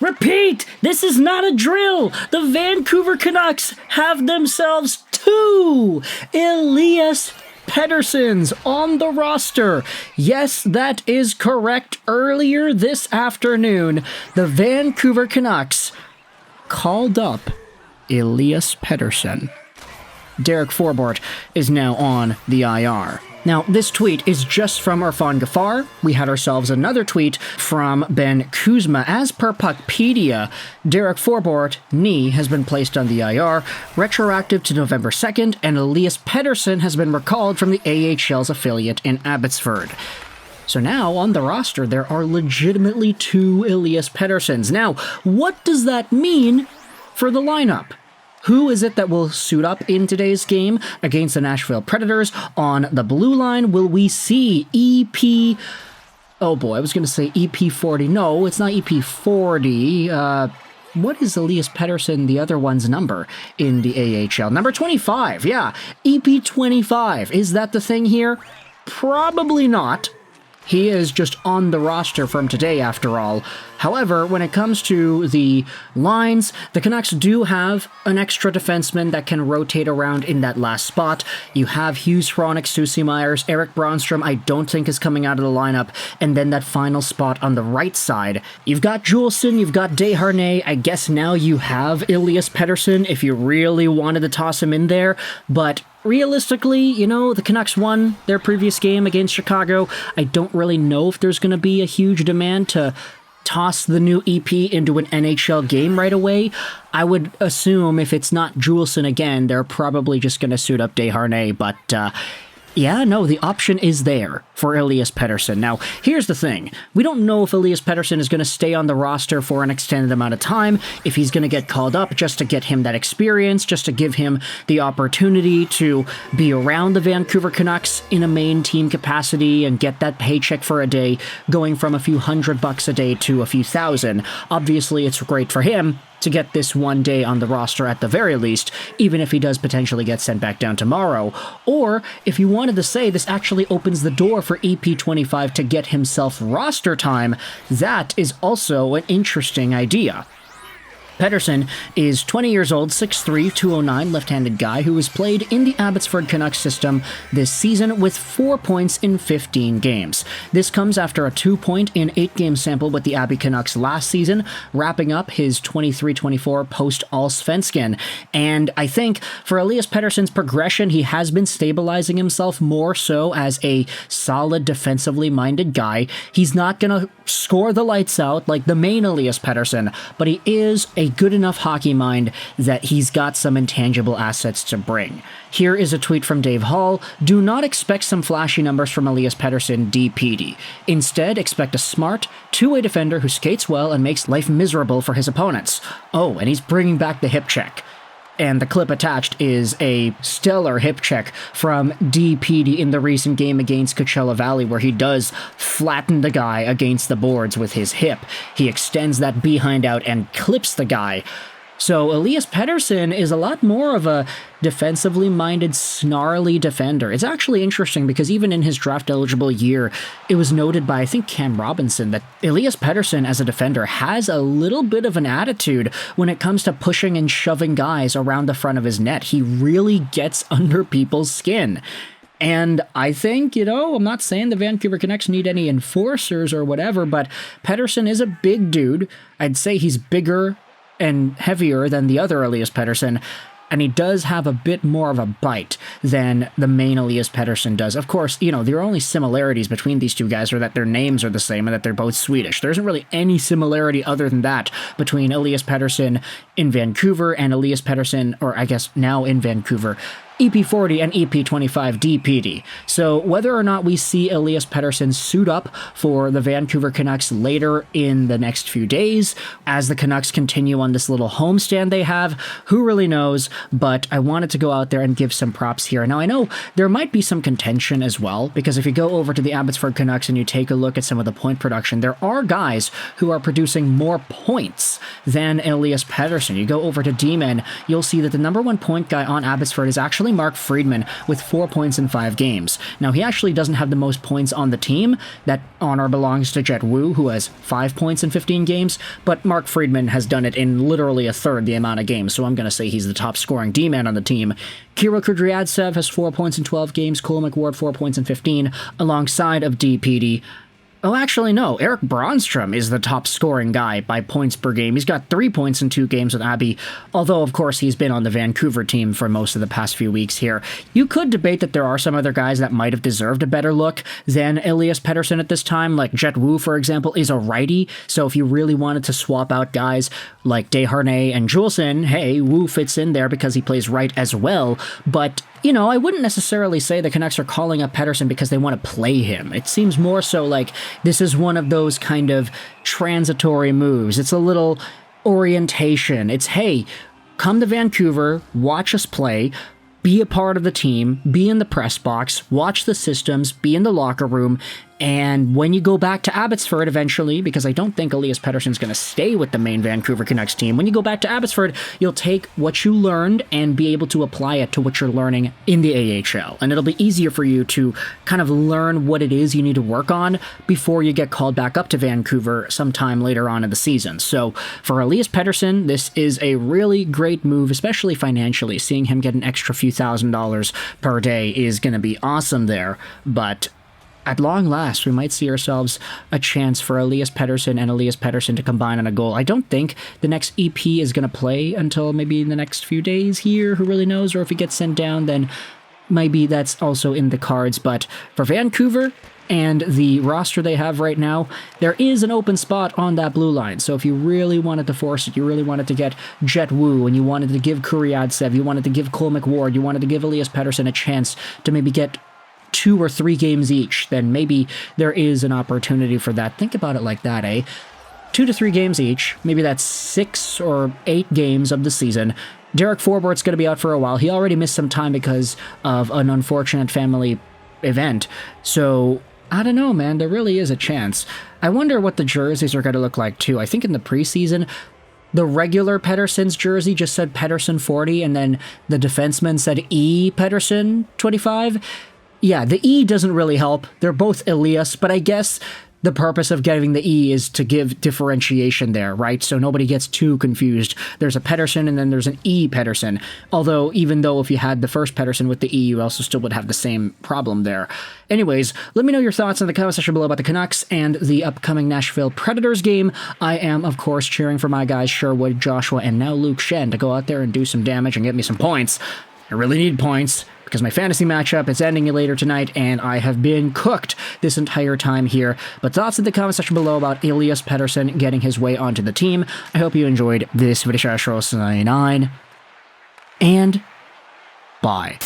Repeat! This is not a drill! The Vancouver Canucks have themselves two Elias Petterssons on the roster. Yes, that is correct. Earlier this afternoon, the Vancouver Canucks called up Elias Pettersson. Derek Forbort is now on the IR. Now, this tweet is just from Irfan Ghaffar. We had ourselves another tweet from Ben Kuzma. As per Puckpedia, Derek Forbort, knee, has been placed on the IR, retroactive to November 2nd, and Elias Pettersson has been recalled from the AHL's affiliate in Abbotsford. So now, on the roster, there are legitimately two Elias Petterssons. Now, what does that mean for the lineup? Who is it that will suit up in today's game against the Nashville Predators? On the blue line, will we see EP... Oh boy, I was going to say EP40. No, it's not EP40. What is Elias Pettersson, the other one's number in the AHL? Number 25, yeah. EP25. Is that the thing here? Probably not. He is just on the roster from today, after all. However, when it comes to the lines, the Canucks do have an extra defenseman that can rotate around in that last spot. You have Hughes, Hronik, Susie Myers, Erik Brannstrom, I don't think is coming out of the lineup, and then that final spot on the right side. You've got Juleson, you've got Desharnais, I guess now you have Elias Pettersson if you really wanted to toss him in there, but realistically, you know, the Canucks won their previous game against Chicago. I don't really know if there's going to be a huge demand to toss the new EP into an NHL game right away. I would assume if it's not Juleson again, they're probably just going to suit up Desharnais, but yeah, no, the option is there for Elias Pettersson. Now, here's the thing. We don't know if Elias Pettersson is going to stay on the roster for an extended amount of time, if he's going to get called up just to get him that experience, just to give him the opportunity to be around the Vancouver Canucks in a main team capacity and get that paycheck for a day, going from a few $100 a day to a few thousand. Obviously, it's great for him to get this one day on the roster at the very least, even if he does potentially get sent back down tomorrow. Or, if you wanted to say this actually opens the door for EP25 to get himself roster time, that is also an interesting idea. Pettersson is 20 years old, 6'3", 209, left-handed guy who has played in the Abbotsford Canucks system this season with 4 points in 15 games. This comes after a 2-point in 8-game sample with the Abby Canucks last season, wrapping up his 23-24 post-Allsvenskan. And I think for Elias Pettersson's progression, he has been stabilizing himself more so as a solid defensively minded guy. He's not going to score the lights out like the main Elias Pettersson, but he is a good enough hockey mind that he's got some intangible assets to bring. Here is a tweet from Dave Hall. Do not expect some flashy numbers from Elias Pettersson DPD. Instead, expect a smart, two-way defender who skates well and makes life miserable for his opponents. Oh, and he's bringing back the hip check. And the clip attached is a stellar hip check from DPD in the recent game against Coachella Valley, where he does flatten the guy against the boards with his hip. He extends that behind out and clips the guy. So Elias Pettersson is a lot more of a defensively minded, snarly defender. It's actually interesting because even in his draft-eligible year, it was noted by, I think, Cam Robinson that Elias Pettersson as a defender has a little bit of an attitude when it comes to pushing and shoving guys around the front of his net. He really gets under people's skin. And I think, you know, I'm not saying the Vancouver Canucks need any enforcers or whatever, but Pettersson is a big dude. I'd say he's bigger and heavier than the other Elias Pettersson, and he does have a bit more of a bite than the main Elias Pettersson does. Of course, you know, the only similarities between these two guys are that their names are the same and that they're both Swedish. There isn't really any similarity other than that between Elias Pettersson in Vancouver and Elias Pettersson, or I guess now in Vancouver, EP40 and EP25 DPD. So whether or not we see Elias Pettersson suit up for the Vancouver Canucks later in the next few days, as the Canucks continue on this little homestand they have, who really knows, but I wanted to go out there and give some props here. Now I know there might be some contention as well, because if you go over to the Abbotsford Canucks and you take a look at some of the point production, there are guys who are producing more points than Elias Pettersson. You go over to D-Men, you'll see that the number one point guy on Abbotsford is actually actually Mark Friedman with 4 points in 5 games. Now, he actually doesn't have the most points on the team. That honor belongs to Jet Wu, who has 5 points in 15 games, but Mark Friedman has done it in literally a third the amount of games, so I'm going to say he's the top scoring D-man on the team. Kirill Kudryavtsev has 4 points in 12 games, Cole McWard 4 points in 15, alongside of DPD. Oh, actually, no. Erik Brannstrom is the top scoring guy by points per game. He's got 3 points in 2 games with Abby, although, of course, he's been on the Vancouver team for most of the past few weeks here. You could debate that there are some other guys that might have deserved a better look than Elias Pettersson at this time, like Jet Wu, for example, is a righty, so if you really wanted to swap out guys like Desharnais and Juleson, hey, Wu fits in there because he plays right as well, but you know, I wouldn't necessarily say the Canucks are calling up Pettersson because they want to play him. It seems more so like this is one of those kind of transitory moves. It's a little orientation. It's, hey, come to Vancouver, watch us play, be a part of the team, be in the press box, watch the systems, be in the locker room, and when you go back to Abbotsford eventually, because I don't think Elias Pettersson's going to stay with the main Vancouver Canucks team, when you go back to Abbotsford, you'll take what you learned and be able to apply it to what you're learning in the AHL. And it'll be easier for you to kind of learn what it is you need to work on before you get called back up to Vancouver sometime later on in the season. So for Elias Pettersson, this is a really great move, especially financially. Seeing him get an extra few $1,000s per day is going to be awesome there, but at long last, we might see ourselves a chance for Elias Pettersson and Elias Pettersson to combine on a goal. I don't think the next EP is going to play until maybe in the next few days here, who really knows, or if he gets sent down, then maybe that's also in the cards. But for Vancouver and the roster they have right now, there is an open spot on that blue line. So if you really wanted to force it, you really wanted to get Jet Wu, and you wanted to give Kudryavtsev, you wanted to give Cole McWard, you wanted to give Elias Pettersson a chance to maybe get 2 or 3 games each, then maybe there is an opportunity for that. Think about it like that, eh? 2 to 3 games each, maybe that's 6 or 8 games of the season. Derek Forbort's going to be out for a while. He already missed some time because of an unfortunate family event. So, I don't know, man. There really is a chance. I wonder what the jerseys are going to look like, too. I think in the preseason, the regular Pettersson's jersey just said Pettersson 40, and then the defenseman said E. Pettersson 25. Yeah, the E doesn't really help. They're both Elias, but I guess the purpose of getting the E is to give differentiation there, right? So nobody gets too confused. There's a Pettersson and then there's an E Pettersson. Although, even though if you had the first Pettersson with the E, you also still would have the same problem there. Anyways, let me know your thoughts in the comment section below about the Canucks and the upcoming Nashville Predators game. I am, of course, cheering for my guys Sherwood, Joshua, and now Luke Shen to go out there and do some damage and get me some points. I really need points, because my fantasy matchup is ending later tonight, and I have been cooked this entire time here. But thoughts in the comment section below about Elias Pettersson getting his way onto the team. I hope you enjoyed this video, 9, and bye.